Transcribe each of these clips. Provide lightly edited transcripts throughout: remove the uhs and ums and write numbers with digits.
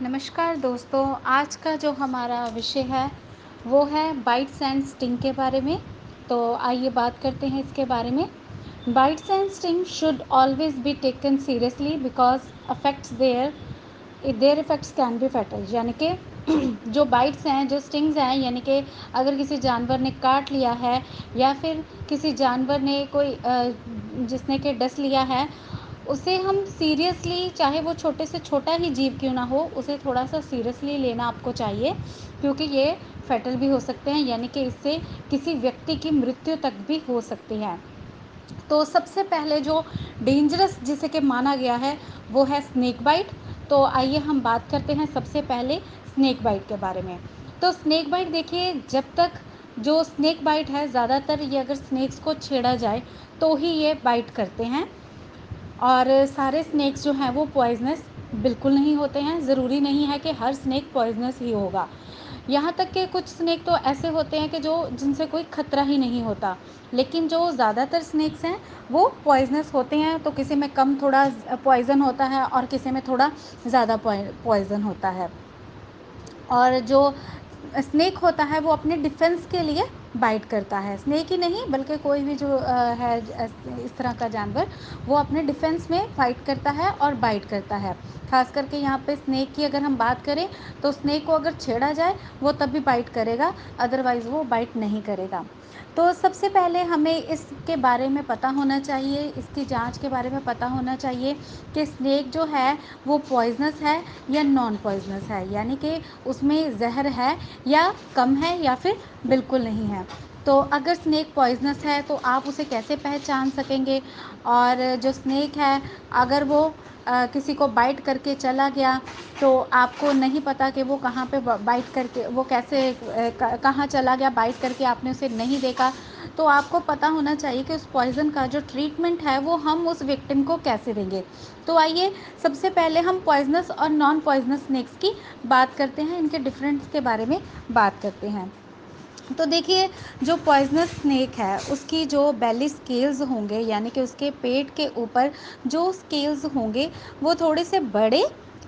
नमस्कार दोस्तों, आज का जो हमारा विषय है वो है बाइट्स एंड स्टिंग के बारे में। तो आइए बात करते हैं इसके बारे में। Bytes and sting should always be taken seriously because affects there effects can be fatal. यानी कि जो बाइट्स हैं, जो स्टिंग्स हैं, यानी कि अगर किसी जानवर ने काट लिया है या फिर किसी जानवर ने कोई जिसने कि डस लिया है, उसे हम सीरियसली, चाहे वो छोटे से छोटा ही जीव क्यों ना हो, उसे थोड़ा सा सीरियसली लेना आपको चाहिए, क्योंकि ये फैटल भी हो सकते हैं, यानी कि इससे किसी व्यक्ति की मृत्यु तक भी हो सकती है। तो सबसे पहले जो डेंजरस जिसे कि माना गया है वो है स्नेक बाइट। तो आइए हम बात करते हैं सबसे पहले स्नेक बाइट के बारे में। तो स्नेक बाइट देखिए, जब तक जो स्नेक बाइट है, ज़्यादातर ये अगर स्नेक्स को छेड़ा जाए तो ही ये बाइट करते हैं। और सारे स्नेक्स जो हैं वो पॉइजनस बिल्कुल नहीं होते हैं। ज़रूरी नहीं है कि हर स्नेक पॉइजनस ही होगा। यहाँ तक कि कुछ स्नेक तो ऐसे होते हैं कि जो जिनसे कोई ख़तरा ही नहीं होता, लेकिन जो ज़्यादातर स्नेक्स हैं वो पॉइजनस होते हैं। तो किसी में कम थोड़ा पॉइज़न होता है और किसी में थोड़ा ज़्यादा पॉइज़न होता है। और जो स्नेक होता है वो अपने डिफेंस के लिए बाइट करता है। स्नेक ही नहीं बल्कि कोई भी जो है इस तरह का जानवर, वो अपने डिफेंस में फाइट करता है और बाइट करता है। खास करके यहाँ पे स्नेक की अगर हम बात करें तो स्नेक को अगर छेड़ा जाए वो तब भी बाइट करेगा, अदरवाइज़ वो बाइट नहीं करेगा। तो सबसे पहले हमें इसके बारे में पता होना चाहिए, इसकी जांच के बारे में पता होना चाहिए कि स्नेक जो है वो पॉइजनस है या नॉन पॉइजनस है, यानी कि उसमें जहर है या कम है या फिर बिल्कुल नहीं है। तो अगर स्नेक पॉइजनस है तो आप उसे कैसे पहचान सकेंगे? और जो स्नेक है, अगर वो किसी को बाइट करके चला गया तो आपको नहीं पता कि वो कहाँ पे बाइट करके, वो कैसे कहाँ चला गया, बाइट करके आपने उसे नहीं देखा, तो आपको पता होना चाहिए कि उस पॉइज़न का जो ट्रीटमेंट है वो हम उस विक्टिम को कैसे देंगे। तो आइए सबसे पहले हम पॉइजनस और नॉन पॉइजनस स्नेक्स की बात करते हैं, इनके डिफरेंस के बारे में बात करते हैं। तो देखिए, जो पॉइजनस स्नेक है उसकी जो बेली स्केल्स होंगे, यानी कि उसके पेट के ऊपर जो स्केल्स होंगे वो थोड़े से बड़े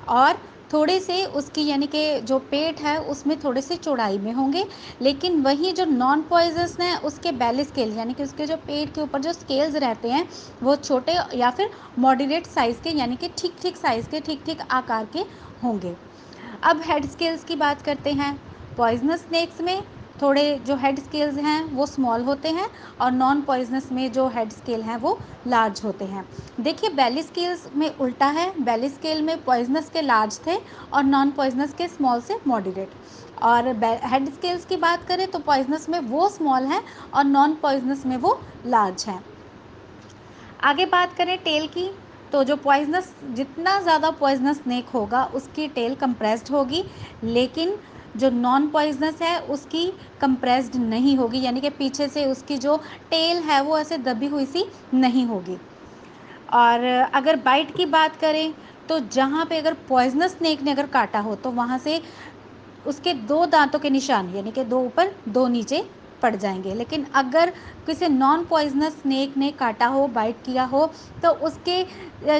और थोड़े से उसकी, यानी कि जो पेट है उसमें थोड़े से चौड़ाई में होंगे। लेकिन वहीं जो नॉन पॉइजनस है उसके बेली स्केल, यानी कि उसके जो पेट के ऊपर जो स्केल्स रहते हैं वो छोटे या फिर मॉडरेट साइज़ के, यानी कि ठीक ठीक साइज़ के, ठीक ठीक आकार के होंगे। अब हेड स्केल्स की बात करते हैं। पॉइजनस स्नेक्स में थोड़े जो हेड स्केल्स हैं वो स्मॉल होते हैं और नॉन पॉइजनस में जो हेड स्केल हैं वो लार्ज होते हैं। देखिए, बेली स्केल्स में उल्टा है। बेली स्केल में पॉइजनस के लार्ज थे और नॉन पॉइजनस के स्मॉल से मॉडरेट। और हेड स्केल्स की बात करें तो पॉइजनस में वो स्मॉल हैं और नॉन पॉइजनस में वो लार्ज हैं। आगे बात करें टेल की, तो जो पॉइजनस, जितना ज़्यादा पॉइजनस स्नेक होगा उसकी टेल कंप्रेस्ड होगी, लेकिन जो नॉन पॉइजनस है उसकी कंप्रेस्ड नहीं होगी, यानी कि पीछे से उसकी जो टेल है वो ऐसे दबी हुई सी नहीं होगी। और अगर बाइट की बात करें तो जहाँ पे अगर पॉइजनस स्नेक ने अगर काटा हो तो वहाँ से उसके 2 दाँतों के निशान, यानी कि 2 ऊपर 2 नीचे पड़ जाएँगे। लेकिन अगर किसी नॉन पॉइज़नस स्नेक ने काटा हो, बाइट किया हो, तो उसके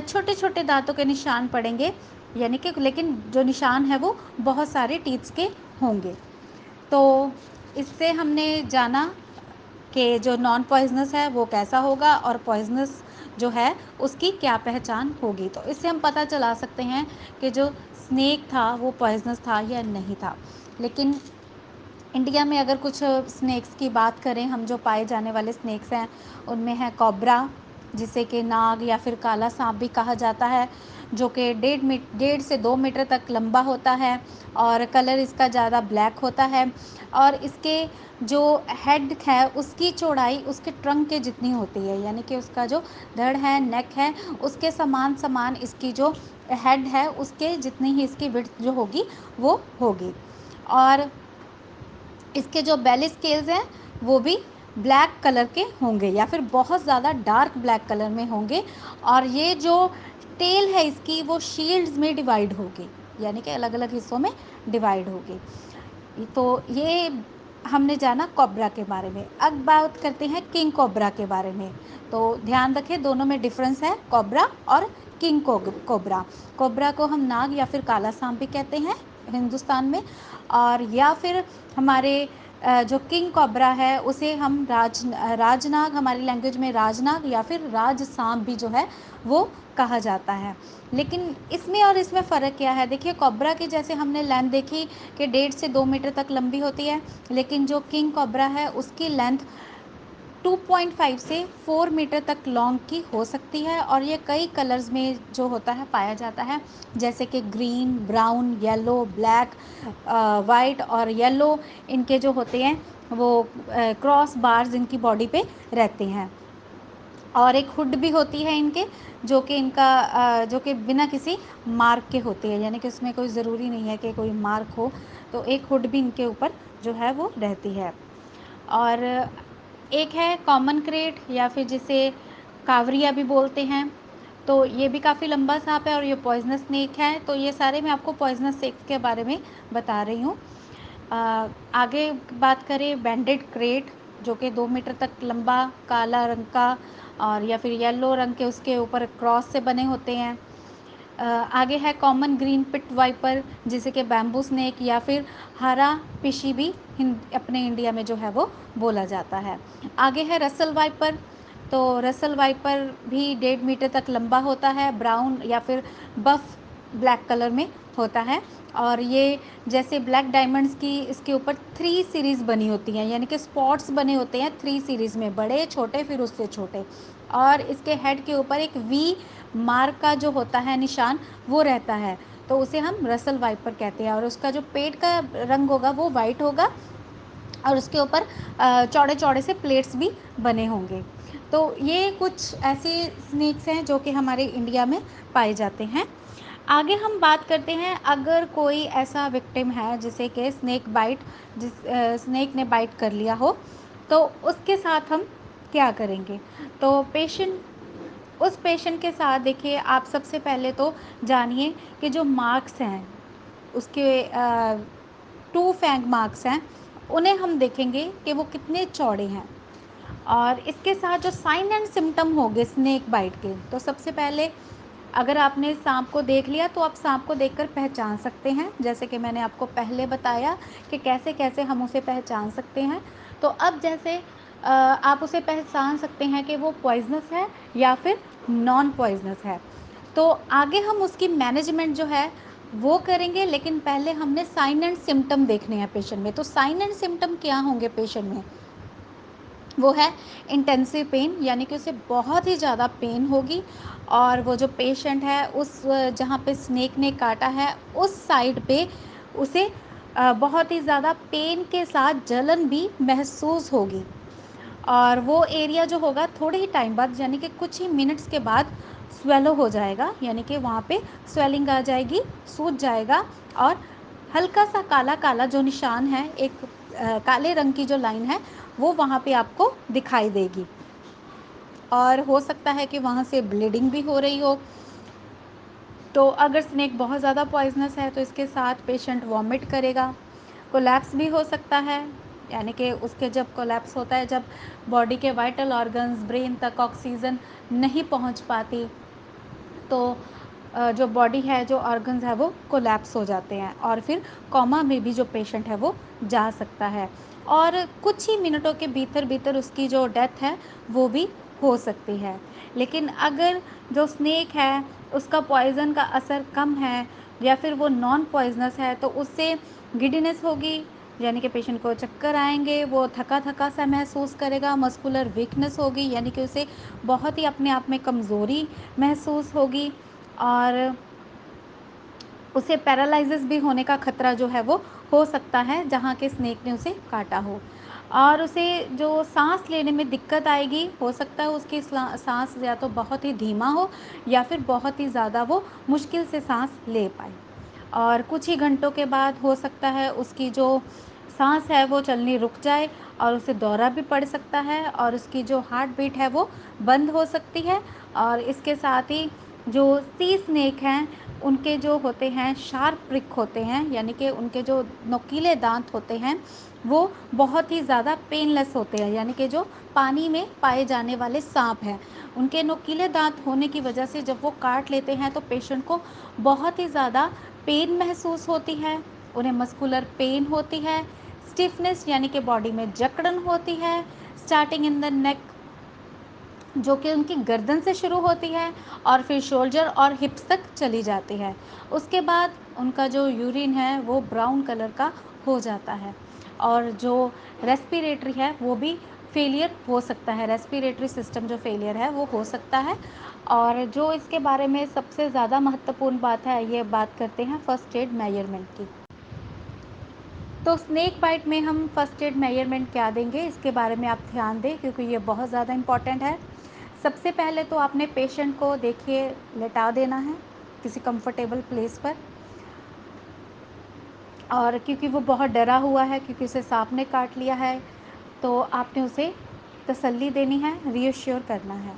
छोटे-छोटे दाँतों के निशान पड़ेंगे, यानी कि, लेकिन जो निशान है वो बहुत सारे टीथ्स के होंगे। तो इससे हमने जाना कि जो नॉन पॉइज़नस है वो कैसा होगा और पॉइज़नस जो है उसकी क्या पहचान होगी। तो इससे हम पता चला सकते हैं कि जो स्नेक था वो पॉइज़नस था या नहीं था। लेकिन इंडिया में अगर कुछ स्नेक्स की बात करें, हम जो पाए जाने वाले स्नेक्स हैं उनमें है कोबरा, जिसे कि नाग या फिर काला सांप भी कहा जाता है, जो कि 1.5 से 2 मीटर तक लंबा होता है और कलर इसका ज़्यादा ब्लैक होता है। और इसके जो हेड है उसकी चौड़ाई उसके ट्रंक के जितनी होती है, यानी कि उसका जो धड़ है, नेक है, उसके समान समान इसकी जो हेड है उसके जितनी ही इसकी विड्थ जो होगी वो होगी। और इसके जो बेली स्केल्स हैं वो भी ब्लैक कलर के होंगे या फिर बहुत ज़्यादा डार्क ब्लैक कलर में होंगे। और ये जो टेल है इसकी वो शील्ड्स में डिवाइड होगी, यानी कि अलग अलग हिस्सों में डिवाइड होगी। तो ये हमने जाना कोबरा के बारे में। अब बात करते हैं किंग कोबरा के बारे में। तो ध्यान रखें, दोनों में डिफरेंस है, कोबरा और किंग कोबरा। कोबरा को हम नाग या फिर काला सांप भी कहते हैं हिंदुस्तान में। और या फिर हमारे जो किंग कोबरा है उसे हम राजनाग, हमारी लैंग्वेज में राजनाग या फिर राज सांप भी जो है वो कहा जाता है। लेकिन इसमें और इसमें फ़र्क क्या है? देखिए, कोबरा की जैसे हमने लेंथ देखी कि 1.5 से 2 मीटर तक लंबी होती है, लेकिन जो किंग कोबरा है उसकी लेंथ 2.5 से 4 मीटर तक लॉन्ग की हो सकती है। और ये कई कलर्स में जो होता है पाया जाता है, जैसे कि green, brown, yellow, black, white और येलो इनके जो होते हैं वो क्रॉस बार्स इनकी बॉडी पे रहते हैं। और एक हुड भी होती है इनके, जो कि बिना किसी मार्क के होती है, यानी कि उसमें कोई ज़रूरी नहीं है कि कोई मार्क हो, तो एक हुड भी इनके ऊपर जो है वो रहती है। और एक है कॉमन क्रेट या फिर जिसे कावरिया भी बोलते हैं, तो ये भी काफ़ी लंबा सांप है और ये पॉइजनस स्नेक है। तो ये सारे मैं आपको पॉइजनस स्नेक्स के बारे में बता रही हूँ। आगे बात करें बैंडेड क्रेट, जो कि 2 मीटर तक लंबा, काला रंग का और या फिर येलो रंग के उसके ऊपर क्रॉस से बने होते हैं। आगे है कॉमन ग्रीन पिट वाइपर, जिसे कि बैम्बू स्नेक या फिर हरा पिशी भी अपने इंडिया में जो है वो बोला जाता है। आगे है रसल वाइपर, तो रसल वाइपर भी 1.5 मीटर तक लंबा होता है, ब्राउन या फिर बफ ब्लैक कलर में होता है। और ये जैसे ब्लैक डायमंड्स की इसके ऊपर 3 सीरीज़ बनी होती हैं, यानी कि स्पॉट्स बने होते हैं 3 सीरीज़ में, बड़े छोटे फिर उससे छोटे। और इसके हेड के ऊपर एक वी मार्क का जो होता है निशान वो रहता है, तो उसे हम रसल वाइपर कहते हैं। और उसका जो पेट का रंग होगा वो वाइट होगा और उसके ऊपर चौड़े चौड़े से प्लेट्स भी बने होंगे। तो ये कुछ ऐसे स्नेक्स हैं जो कि हमारे इंडिया में पाए जाते हैं। आगे हम बात करते हैं, अगर कोई ऐसा विक्टिम है जिसे कि स्नेक ने बाइट कर लिया हो, तो उसके साथ हम क्या करेंगे? तो उस पेशेंट के साथ देखिए, आप सबसे पहले तो जानिए कि जो मार्क्स हैं उसके 2 फैंग मार्क्स हैं, उन्हें हम देखेंगे कि वो कितने चौड़े हैं। और इसके साथ जो साइन एंड सिम्टम होंगे स्नेक बाइट के, तो सबसे पहले अगर आपने सांप को देख लिया तो आप सांप को देखकर पहचान सकते हैं, जैसे कि मैंने आपको पहले बताया कि कैसे कैसे हम उसे पहचान सकते हैं। तो अब जैसे आप उसे पहचान सकते हैं कि वो पॉइजनस है या फिर नॉन पॉइजनस है। तो आगे हम उसकी मैनेजमेंट जो है वो करेंगे, लेकिन पहले हमने साइन एंड सिम्टम देखने हैं पेशेंट में। तो साइन एंड सिम्टम क्या होंगे पेशेंट में? वो है इंटेंसिव पेन, यानी कि उसे बहुत ही ज़्यादा पेन होगी। और वो जो पेशेंट है उस जहाँ पे स्नेक ने काटा है उस साइड पे उसे बहुत ही ज़्यादा पेन के साथ जलन भी महसूस होगी। और वो एरिया जो होगा थोड़े ही टाइम बाद, यानी कि कुछ ही मिनट्स के बाद स्वेलो हो जाएगा, यानी कि वहाँ पे स्वेलिंग आ जाएगी, सूज जाएगा। और हल्का सा काला काला जो निशान है, एक काले रंग की जो लाइन है वो वहाँ पे आपको दिखाई देगी। और हो सकता है कि वहाँ से ब्लीडिंग भी हो रही हो। तो अगर स्नेक बहुत ज़्यादा पॉइजनस है तो इसके साथ पेशेंट वॉमिट करेगा, कोलैप्स भी हो सकता है, यानी कि उसके जब कोलैप्स होता है, जब बॉडी के वाइटल ऑर्गन्स ब्रेन तक ऑक्सीजन नहीं पहुंच पाती, तो जो बॉडी है, जो ऑर्गन्स है वो कोलैप्स हो जाते हैं और फिर कोमा में भी जो पेशेंट है वो जा सकता है। और कुछ ही मिनटों के भीतर भीतर उसकी जो डेथ है वो भी हो सकती है। लेकिन अगर जो स्नेक है उसका पॉइज़न का असर कम है या फिर वो नॉन पॉइजनस है, तो उससे गिडीनेस होगी, यानी कि पेशेंट को चक्कर आएंगे, वो थका थका सा महसूस करेगा, मस्कुलर वीकनेस होगी, यानी कि उसे बहुत ही अपने आप में कमज़ोरी महसूस होगी। और उसे पैरालिसिस भी होने का खतरा जो है वो हो सकता है जहाँ के स्नेक ने उसे काटा हो। और उसे जो सांस लेने में दिक्कत आएगी, हो सकता है उसकी सांस या तो बहुत ही धीमा हो या फिर बहुत ही ज़्यादा वो मुश्किल से सांस ले पाए। और कुछ ही घंटों के बाद हो सकता है उसकी जो सांस है वो चलनी रुक जाए और उसे दौरा भी पड़ सकता है और उसकी जो हार्ट बीट है वो बंद हो सकती है। और इसके साथ ही जो सी स्नेक हैं, उनके जो होते हैं शार्प प्रिक होते हैं, यानी कि उनके जो नुकीले दांत होते हैं वो बहुत ही ज़्यादा पेनलेस होते हैं, यानी कि जो पानी में पाए जाने वाले सांप हैं, उनके नुकीले दांत होने की वजह से जब वो काट लेते हैं तो पेशेंट को बहुत ही ज़्यादा पेन महसूस होती है, उन्हें मस्कुलर पेन होती है, स्टिफनेस यानी कि बॉडी में जकड़न होती है, स्टार्टिंग इन द नेक जो कि उनकी गर्दन से शुरू होती है और फिर शोल्डर और हिप्स तक चली जाती है। उसके बाद उनका जो यूरिन है वो ब्राउन कलर का हो जाता है और जो रेस्पिरेटरी है वो भी फेलियर हो सकता है, रेस्पिरेटरी सिस्टम जो फेलियर है वो हो सकता है। और जो इसके बारे में सबसे ज़्यादा महत्वपूर्ण बात है, ये बात करते हैं फर्स्ट एड मेजरमेंट की। तो स्नेक बाइट में हम फर्स्ट एड मेजरमेंट क्या देंगे, इसके बारे में आप ध्यान दें क्योंकि ये बहुत ज़्यादा इम्पॉर्टेंट है। सबसे पहले तो आपने पेशेंट को देखिए लेटा देना है किसी कंफर्टेबल प्लेस पर, और क्योंकि वो बहुत डरा हुआ है क्योंकि उसे सांप ने काट लिया है, तो आपने उसे तसल्ली देनी है, रीअश्योर करना है।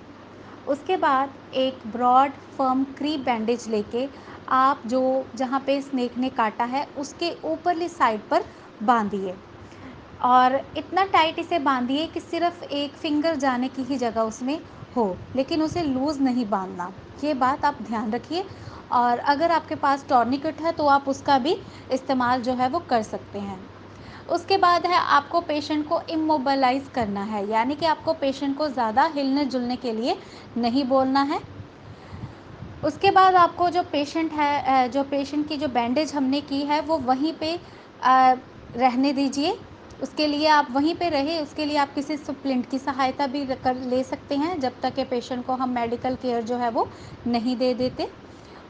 उसके बाद एक ब्रॉड फर्म क्रीप बैंडेज लेके आप जो जहाँ पे स्नेक ने काटा है उसके ऊपरली साइड पर बांधिए, और इतना टाइट इसे बांधिए कि सिर्फ एक फिंगर जाने की ही जगह उसमें हो, लेकिन उसे लूज़ नहीं बांधना, ये बात आप ध्यान रखिए। और अगर आपके पास टॉर्निकेट है तो आप उसका भी इस्तेमाल जो है वो कर सकते हैं। उसके बाद है आपको पेशेंट को इमोबलाइज़ करना है, यानी कि आपको पेशेंट को ज़्यादा हिलने जुलने के लिए नहीं बोलना है। उसके बाद आपको जो पेशेंट है, जो पेशेंट की जो बैंडेज हमने की है वो वहीं पे रहने दीजिए, उसके लिए आप वहीं पे रहे, उसके लिए आप किसी सप्लिंट की सहायता भी कर ले सकते हैं जब तक के पेशेंट को हम मेडिकल केयर जो है वो नहीं दे देते।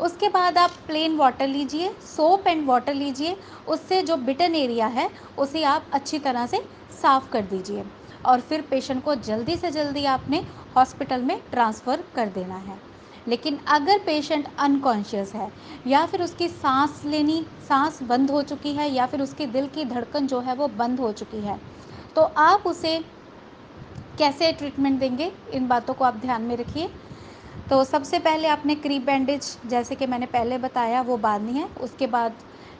उसके बाद आप प्लेन वाटर लीजिए, सोप एंड वाटर लीजिए, उससे जो बिटन एरिया है उसे आप अच्छी तरह से साफ़ कर दीजिए, और फिर पेशेंट को जल्दी से जल्दी आपने हॉस्पिटल में ट्रांसफ़र कर देना है। लेकिन अगर पेशेंट अनकॉन्शियस है या फिर उसकी सांस बंद हो चुकी है या फिर उसके दिल की धड़कन जो है वो बंद हो चुकी है, तो आप उसे कैसे ट्रीटमेंट देंगे, इन बातों को आप ध्यान में रखिए। तो सबसे पहले आपने क्रीप बैंडेज जैसे कि मैंने पहले बताया वो बांधनी है। उसके बाद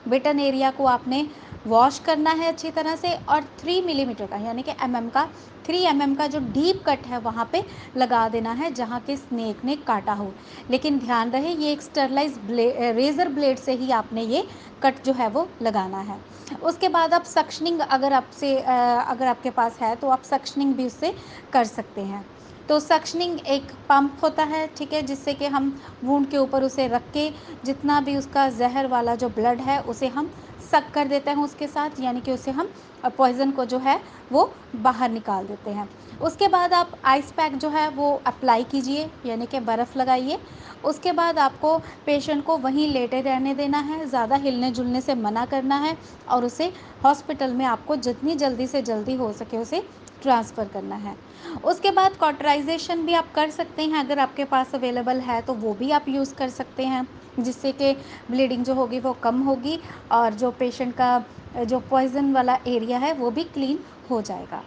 बिटन एरिया को आपने वॉश करना है अच्छी तरह से, और 3 मिलीमीटर का यानी कि का 3 का जो डीप कट है वहाँ पे लगा देना है जहाँ के स्नेक ने काटा हो। लेकिन ध्यान रहे ये एक स्टरलाइज रेज़र ब्लेड से ही आपने ये कट जो है वो लगाना है। उसके बाद आप सक्शनिंग अगर आपके पास है तो आप सक्शनिंग भी उससे कर सकते हैं। तो सक्शनिंग एक पंप होता है, ठीक है, जिससे कि हम वुंड के ऊपर उसे रख के जितना भी उसका जहर वाला जो ब्लड है उसे हम सक कर देते हैं उसके साथ, यानी कि उसे हम पॉइज़न को जो है वो बाहर निकाल देते हैं। उसके बाद आप आइस पैक जो है वो अप्लाई कीजिए, यानी कि बर्फ़ लगाइए। उसके बाद आपको पेशेंट को वहीं लेटे रहने देना है, ज़्यादा हिलने जुलने से मना करना है, और उसे हॉस्पिटल में आपको जितनी जल्दी से जल्दी हो सके उसे ट्रांसफ़र करना है। उसके बाद कॉटराइज़ेशन भी आप कर सकते हैं, अगर आपके पास अवेलेबल है तो वो भी आप यूज़ कर सकते हैं, जिससे कि ब्लीडिंग जो होगी वो कम होगी और जो पेशेंट का जो पॉइज़न वाला एरिया है वो भी क्लीन हो जाएगा।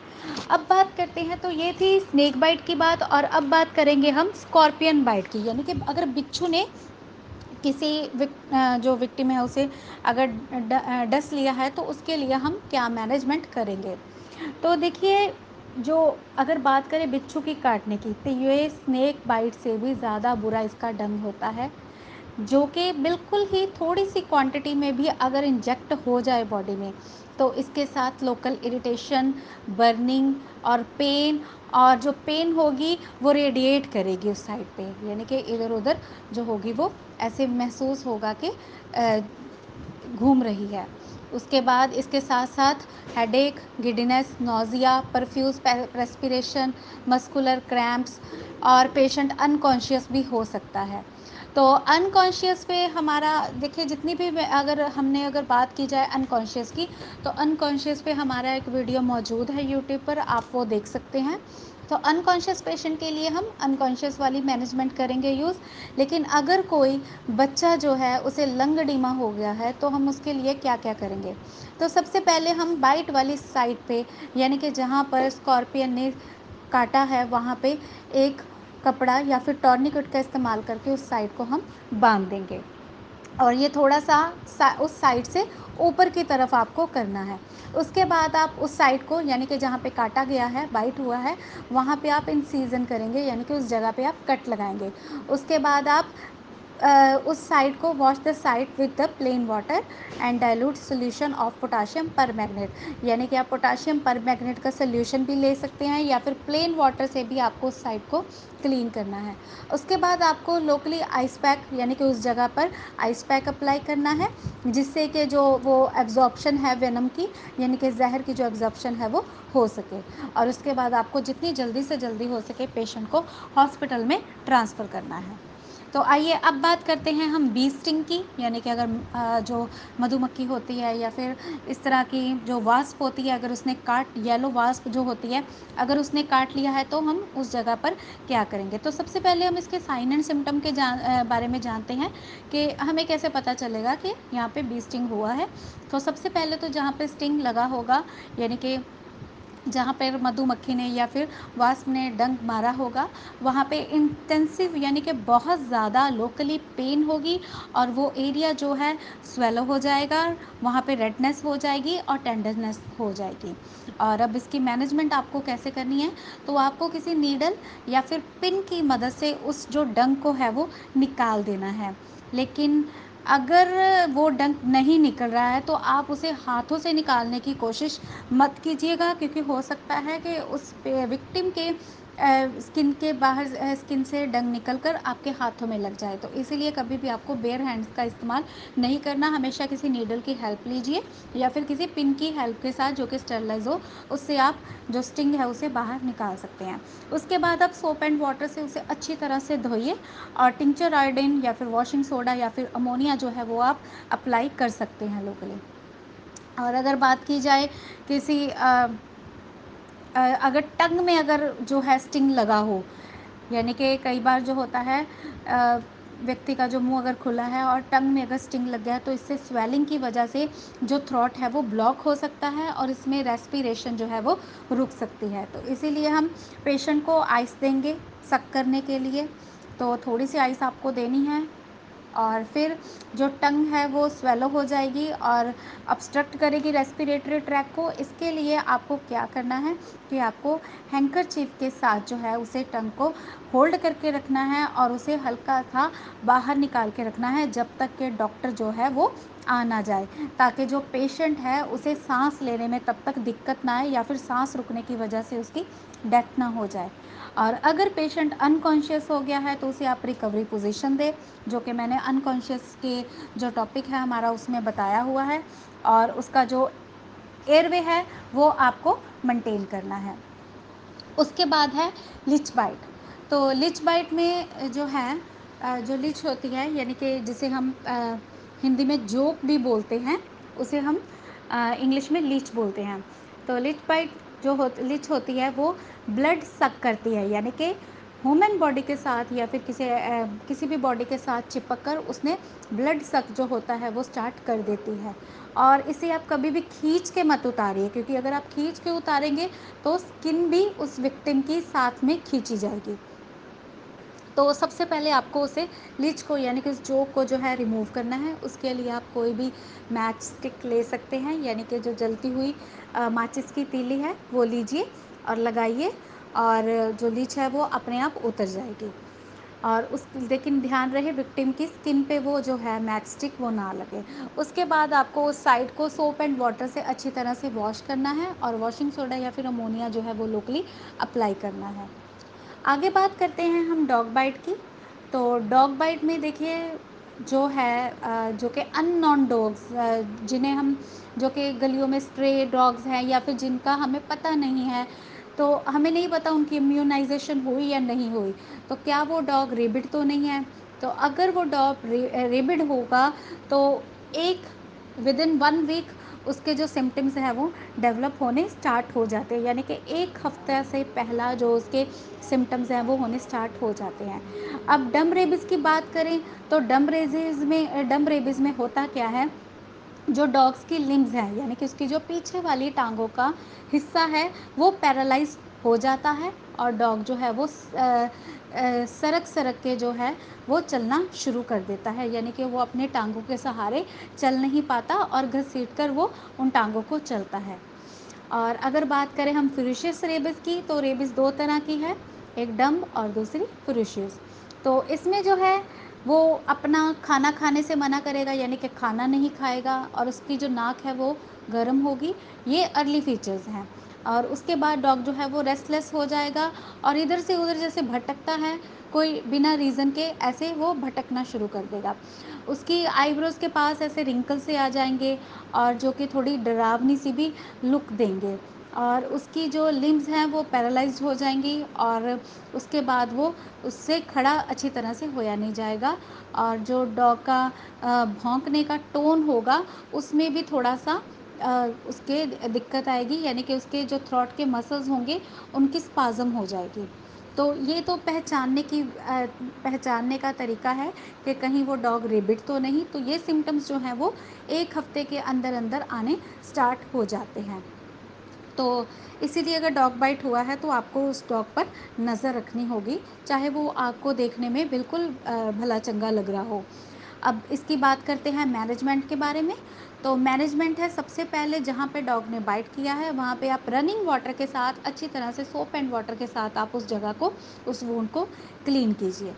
अब बात करते हैं, तो ये थी स्नेक बाइट की बात, और अब बात करेंगे हम स्कॉर्पियन बाइट की, यानी कि अगर बिच्छू ने किसी जो विक्टिम है उसे अगर डस लिया है तो उसके लिए हम क्या मैनेजमेंट करेंगे। तो देखिए, जो अगर बात करें बिच्छू की काटने की, तो ये स्नेक बाइट से भी ज़्यादा बुरा इसका डंग होता है, जो कि बिल्कुल ही थोड़ी सी क्वांटिटी में भी अगर इंजेक्ट हो जाए बॉडी में तो इसके साथ लोकल इरिटेशन, बर्निंग और पेन, और जो पेन होगी वो रेडिएट करेगी उस साइड पे, यानी कि इधर उधर जो होगी वो ऐसे महसूस होगा कि घूम रही है। उसके बाद इसके साथ साथ headache, giddiness, nausea, perfuse respiration, muscular cramps, और पेशेंट अनकॉन्शियस भी हो सकता है। तो अनकॉन्शियस पे हमारा देखिए, जितनी भी अगर बात की जाए अनकॉन्शियस की, तो अनकॉन्शियस पे हमारा एक वीडियो मौजूद है यूट्यूब पर, आप वो देख सकते हैं। तो अनकॉन्शियस पेशेंट के लिए हम अनकॉन्शियस वाली मैनेजमेंट करेंगे यूज़। लेकिन अगर कोई बच्चा जो है उसे लंगडीमा हो गया है तो हम उसके लिए क्या क्या करेंगे। तो सबसे पहले हम बाइट वाली साइड पे, यानी कि जहाँ पर स्कॉर्पियन ने काटा है वहाँ पे एक कपड़ा या फिर टॉर्निकेट का इस्तेमाल करके उस साइड को हम बांध देंगे। और ये थोड़ा सा उस साइड से ऊपर की तरफ आपको करना है। उसके बाद आप उस साइड को, यानी कि जहाँ पे काटा गया है, बाइट हुआ है, वहाँ पे आप इंसिजन करेंगे, यानी कि उस जगह पे आप कट लगाएंगे। उसके बाद आप उस साइड को wash the side with the plain water and dilute solution of potassium पर मैग्नेट, यानी कि आप पोटाशियम पर मैग्नेट का सोल्यूशन भी ले सकते हैं या फिर प्लेन वाटर से भी आपको उस साइड को क्लीन करना है। उसके बाद आपको लोकली आइस पैक, यानी कि उस जगह पर आइस पैक अप्लाई करना है, जिससे कि जो वो एब्जॉर्प्शन है वेनम की, यानी कि जहर की जो एब्जॉर्प्शन है वो हो सके। और उसके बाद आपको जितनी जल्दी से जल्दी हो सके पेशेंट को हॉस्पिटल में ट्रांसफ़र करना है। तो आइए अब बात करते हैं हम बी स्टिंग की, यानी कि अगर जो मधुमक्खी होती है या फिर इस तरह की जो वास्प होती है, अगर उसने येलो वास्प जो होती है, अगर उसने काट लिया है तो हम उस जगह पर क्या करेंगे। तो सबसे पहले हम इसके साइन एंड सिम्टम के बारे में जानते हैं कि हमें कैसे पता चलेगा कि यहाँ पे बी स्टिंग हुआ है। तो सबसे पहले तो जहाँ पे स्टिंग लगा होगा, यानी कि जहाँ पर मधुमक्खी ने या फिर वास्प ने डंक मारा होगा, वहाँ पे इंटेंसिव, यानी कि बहुत ज़्यादा लोकली पेन होगी और वो एरिया जो है स्वेलो हो जाएगा, वहाँ पे रेडनेस हो जाएगी और टेंडरनेस हो जाएगी। और अब इसकी मैनेजमेंट आपको कैसे करनी है, तो आपको किसी नीडल या फिर पिन की मदद से उस जो डंक को है वो निकाल देना है। लेकिन अगर वो डंक नहीं निकल रहा है तो आप उसे हाथों से निकालने की कोशिश मत कीजिएगा, क्योंकि हो सकता है कि उस विक्टिम के स्किन के बाहर स्किन से डंक निकलकर आपके हाथों में लग जाए। तो इसीलिए कभी भी आपको बेयर हैंड्स का इस्तेमाल नहीं करना, हमेशा किसी नीडल की हेल्प लीजिए या फिर किसी पिन की हेल्प के साथ जो कि स्टेरलाइज हो, उससे आप जो स्टिंग है उसे बाहर निकाल सकते हैं। उसके बाद आप सोप एंड वाटर से उसे अच्छी तरह से धोइए और टिंचर आयोडीन या फिर वॉशिंग सोडा या फिर अमोनिया जो है वो आप अप्लाई कर सकते हैं लोकली। और अगर बात की जाए किसी अगर टंग में अगर जो है स्टिंग लगा हो, यानी कि कई बार जो होता है व्यक्ति का जो मुंह अगर खुला है और टंग में अगर स्टिंग लग गया है, तो इससे स्वेलिंग की वजह से जो थ्रोट है वो ब्लॉक हो सकता है और इसमें रेस्पिरेशन जो है वो रुक सकती है। तो इसीलिए हम पेशेंट को आइस देंगे सक करने के लिए। तो थोड़ी सी आइस आपको देनी है और फिर जो टंग है वो स्वेलो हो जाएगी और ऑब्स्ट्रक्ट करेगी रेस्पिरेटरी ट्रैक को। इसके लिए आपको क्या करना है कि आपको हैंकरचीफ के साथ जो है उसे टंग को होल्ड करके रखना है और उसे हल्का सा बाहर निकाल के रखना है जब तक कि डॉक्टर जो है वो आ ना जाए, ताकि जो पेशेंट है उसे सांस लेने में तब तक दिक्कत ना आए या फिर सांस रुकने की वजह से उसकी डेथ ना हो जाए। और अगर पेशेंट अनकॉन्शियस हो गया है तो उसे आप रिकवरी पोजीशन दें, जो कि मैंने अनकॉन्शियस के जो टॉपिक है हमारा उसमें बताया हुआ है। और उसका जो एयरवे है वो आपको मेंटेन करना है। उसके बाद है लिच बाइट। तो लिच बाइट में जो है जो लिच होती है, यानी कि जिसे हम हिंदी में जोक भी बोलते हैं, उसे हम इंग्लिश में लीच बोलते हैं। तो लिच बाइट जो लिच होती है वो ब्लड सक करती है, यानी कि ह्यूमन बॉडी के साथ या फिर किसी भी बॉडी के साथ चिपक कर उसने ब्लड सक जो होता है वो स्टार्ट कर देती है। और इसे आप कभी भी खींच के मत उतारिए, क्योंकि अगर आप खींच के उतारेंगे तो स्किन भी उस विक्टिम की साथ में खींची जाएगी। तो सबसे पहले आपको उसे लीच को, यानी कि उस जोक को जो है रिमूव करना है। उसके लिए आप कोई भी मैच स्टिक ले सकते हैं, यानी कि जो जलती हुई माचिस की तीली है वो लीजिए और लगाइए और जो लीच है वो अपने आप उतर जाएगी। और उस लेकिन ध्यान रहे विक्टिम की स्किन पे वो जो है मैच स्टिक वो ना लगे। उसके बाद आपको उस साइड को सोप एंड वाटर से अच्छी तरह से वॉश करना है और वॉशिंग सोडा या फिर अमोनिया जो है वो लोकली अप्लाई करना है। आगे बात करते हैं हम डॉग बाइट की। तो डॉग बाइट में देखिए जो है जो कि अननोन डॉग्स, जिन्हें हम, जो कि गलियों में स्ट्रे डॉग्स हैं या फिर जिनका हमें पता नहीं है, तो हमें नहीं पता उनकी इम्यूनाइजेशन हुई या नहीं हुई, तो क्या वो डॉग रेबिड तो नहीं है। तो अगर वो डॉग रेबिड होगा तो एक विद इन 1 वीक उसके जो सिम्टम्स हैं वो डेवलप होने स्टार्ट हो जाते हैं, यानी कि एक हफ्ते से पहला जो उसके सिम्टम्स हैं वो होने स्टार्ट हो जाते हैं। अब डम रेबिस की बात करें तो डम रेबिस में होता क्या है, जो डॉग्स की लिम्स हैं, यानी कि उसकी जो पीछे वाली टांगों का हिस्सा है वो पैरालाइज हो जाता है और डॉग जो है वो सरक सरक के जो है वो चलना शुरू कर देता है, यानी कि वो अपने टांगों के सहारे चल नहीं पाता और घसीट कर वो उन टांगों को चलता है। और अगर बात करें हम फुरिशियस रेबिस की, तो रेबिस दो तरह की है, एक डम्ब और दूसरी फुरिशियस। तो इसमें जो है वो अपना खाना खाने से मना करेगा, यानी कि खाना नहीं खाएगा, और उसकी जो नाक है वो गर्म होगी। ये अर्ली फीचर्स हैं। और उसके बाद डॉग जो है वो रेस्टलेस हो जाएगा और इधर से उधर जैसे भटकता है, कोई बिना रीज़न के ऐसे वो भटकना शुरू कर देगा। उसकी आईब्रोज़ के पास ऐसे रिंकल से आ जाएंगे और जो कि थोड़ी डरावनी सी भी लुक देंगे, और उसकी जो लिम्स हैं वो पैरालाइज्ड हो जाएंगी, और उसके बाद वो उससे खड़ा अच्छी तरह से होया नहीं जाएगा। और जो डॉग का भौंकने का टोन होगा उसमें भी थोड़ा सा उसके दिक्कत आएगी, यानी कि उसके जो थ्रोट के मसल्स होंगे उनकी स्पाज़म हो जाएगी। तो ये तो पहचानने का तरीका है कि कहीं वो डॉग रेबिट तो नहीं। तो ये सिम्टम्स जो हैं वो 1 हफ्ते के अंदर अंदर आने स्टार्ट हो जाते हैं। तो इसीलिए अगर डॉग बाइट हुआ है तो आपको उस डॉग पर नज़र रखनी होगी, चाहे वो आपको देखने में बिल्कुल भला चंगा लग रहा हो। अब इसकी बात करते हैं मैनेजमेंट के बारे में। तो मैनेजमेंट है, सबसे पहले जहाँ पे डॉग ने बाइट किया है वहाँ पे आप रनिंग वाटर के साथ अच्छी तरह से सोप एंड वाटर के साथ आप उस जगह को, उस वुंड को क्लीन कीजिए।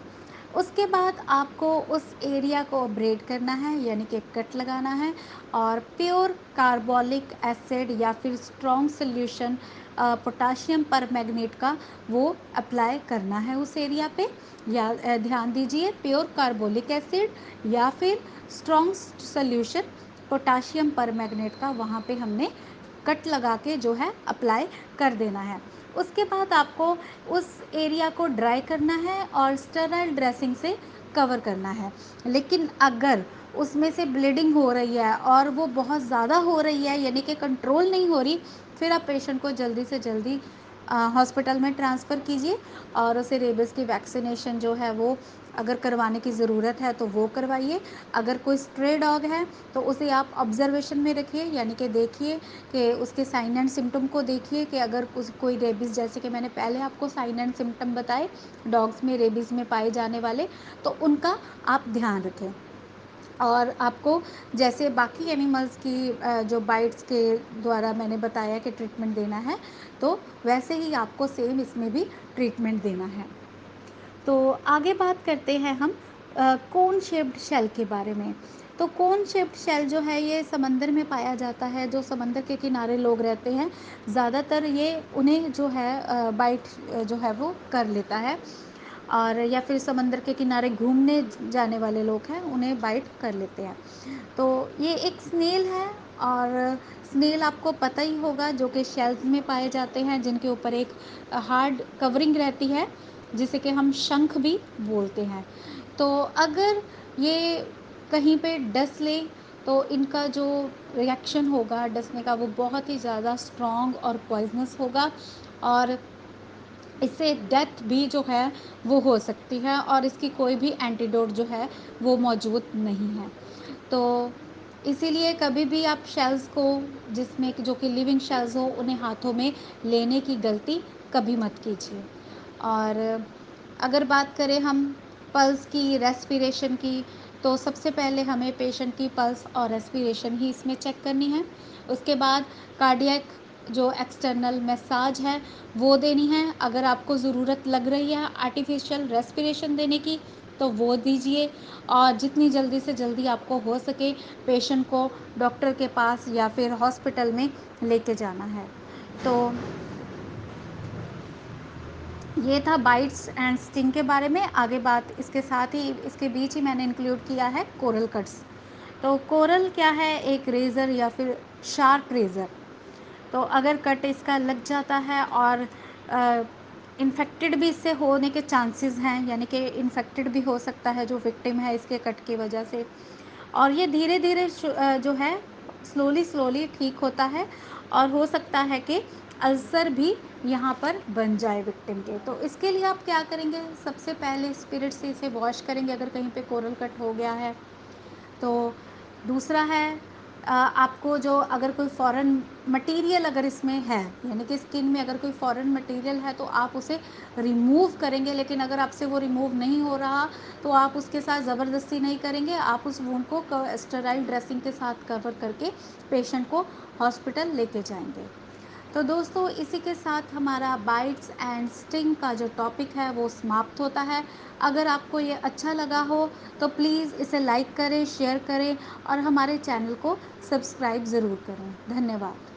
उसके बाद आपको उस एरिया को अब्रेड करना है, यानी कि कट लगाना है, और प्योर कार्बोलिक एसिड या फिर स्ट्रॉन्ग सोल्यूशन पोटाशियम परमैंगनेट का वो अप्लाई करना है उस एरिया पे। या ध्यान दीजिए, प्योर कार्बोलिक एसिड या फिर स्ट्रॉन्ग सोल्यूशन पोटाशियम परमैंगनेट का वहाँ पे हमने कट लगा के जो है अप्लाई कर देना है। उसके बाद आपको उस एरिया को ड्राई करना है और स्टेराइल ड्रेसिंग से कवर करना है। लेकिन अगर उसमें से ब्लीडिंग हो रही है और वो बहुत ज़्यादा हो रही है, यानी कि कंट्रोल नहीं हो रही, फिर आप पेशेंट को जल्दी से जल्दी हॉस्पिटल में ट्रांसफ़र कीजिए और उसे रेबीज़ की वैक्सीनेशन जो है वो अगर करवाने की ज़रूरत है तो वो करवाइए। अगर कोई स्ट्रे डॉग है तो उसे आप ऑब्जर्वेशन में रखिए, यानी कि देखिए कि उसके साइन एंड सिम्टम को देखिए कि अगर कोई रेबीज़, जैसे कि मैंने पहले आपको साइन एंड सिम्टम बताए डॉग्स में रेबीज़ में पाए जाने वाले, तो उनका आप ध्यान रखें। और आपको जैसे बाकी एनिमल्स की जो बाइट्स के द्वारा मैंने बताया कि ट्रीटमेंट देना है, तो वैसे ही आपको सेम इसमें भी ट्रीटमेंट देना है। तो आगे बात करते हैं हम कोन शेप्ड शेल के बारे में। तो कोन शेप्ड शेल जो है ये समंदर में पाया जाता है, जो समंदर के किनारे लोग रहते हैं ज़्यादातर, ये उन्हें जो है बाइट जो है वो कर लेता है, और या फिर समंदर के किनारे घूमने जाने वाले लोग हैं उन्हें बाइट कर लेते हैं। तो ये एक स्नेल है, और स्नेल आपको पता ही होगा जो कि शेल्स में पाए जाते हैं, जिनके ऊपर एक हार्ड कवरिंग रहती है जिसे कि हम शंख भी बोलते हैं। तो अगर ये कहीं पे डस ले तो इनका जो रिएक्शन होगा डसने का वो बहुत ही ज़्यादा स्ट्रॉन्ग और पॉइजनस होगा, और इससे डेथ भी जो है वो हो सकती है, और इसकी कोई भी एंटीडोट जो है वो मौजूद नहीं है। तो इसीलिए कभी भी आप शेल्स को, जिसमें जो कि लिविंग शेल्स हो, उन्हें हाथों में लेने की गलती कभी मत कीजिए। और अगर बात करें हम पल्स की, रेस्पिरेशन की, तो सबसे पहले हमें पेशेंट की पल्स और रेस्पिरेशन ही इसमें चेक करनी है। उसके बाद कार्डियक जो एक्सटर्नल मसाज है वो देनी है। अगर आपको ज़रूरत लग रही है आर्टिफिशियल रेस्पिरेशन देने की तो वो दीजिए, और जितनी जल्दी से जल्दी आपको हो सके पेशेंट को डॉक्टर के पास या फिर हॉस्पिटल में लेके जाना है। तो ये था बाइट्स एंड स्टिंग के बारे में। आगे बात इसके साथ ही, इसके बीच ही मैंने इंक्लूड किया है कोरल कट्स। तो कोरल क्या है? एक रेज़र या फिर शार्प रेज़र। तो अगर कट इसका लग जाता है और इन्फेक्टेड भी इससे होने के चांसेस हैं, यानी कि इन्फेक्टेड भी हो सकता है जो विक्टिम है इसके कट की वजह से, और ये धीरे धीरे जो है स्लोली स्लोली ठीक होता है, और हो सकता है कि अल्सर भी यहाँ पर बन जाए विक्टिम के। तो इसके लिए आप क्या करेंगे? सबसे पहले स्पिरिट से इसे वॉश करेंगे अगर कहीं पे कोरल कट हो गया है। तो दूसरा है आपको जो अगर कोई फ़ॉरेन मटीरियल अगर इसमें है, यानी कि स्किन में अगर कोई फ़ॉरेन मटीरियल है तो आप उसे रिमूव करेंगे, लेकिन अगर आपसे वो रिमूव नहीं हो रहा तो आप उसके साथ ज़बरदस्ती नहीं करेंगे, आप उस वुंड को स्टेराइल ड्रेसिंग के साथ कवर करके पेशेंट को हॉस्पिटल लेके जाएंगे। तो दोस्तों, इसी के साथ हमारा बाइट्स एंड स्टिंग का जो टॉपिक है वो समाप्त होता है। अगर आपको ये अच्छा लगा हो तो प्लीज़ इसे लाइक करें, शेयर करें और हमारे चैनल को सब्सक्राइब ज़रूर करें। धन्यवाद।